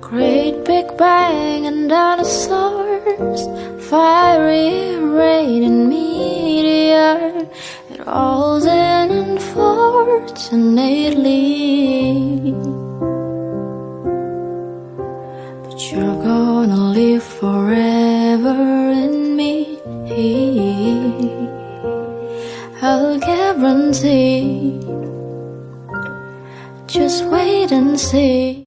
Great big bang and dinosaurs, fiery rain and meteor. It all's in unfortunately, but you're gonna live forever in me. I'll guarantee. Just wait and see.